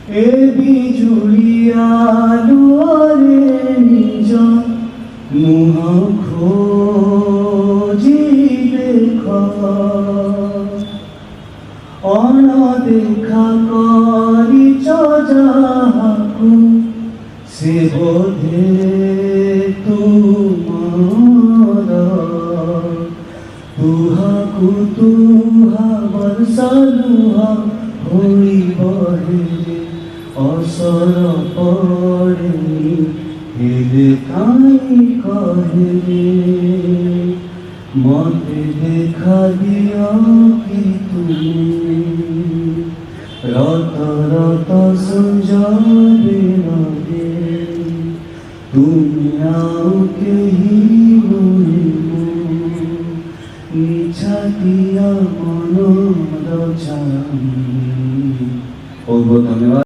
এ বিজুলি আলোরে নিজ মুহ খোঁজি দেখ অনদেখা করিছ যাহাকু সে বোধে তুমার তুহাকু তুহা বর্ষা লুহা হই বহে অসর পড়েনি হেলে কাই কহে মতে দেখা দিও কি তুমি রত রত সুঞ্জরে রহে তুমি আও কেহি বলিবো নিছাটিয়া মন রচামি। बहुत बहुत धन्यवाद।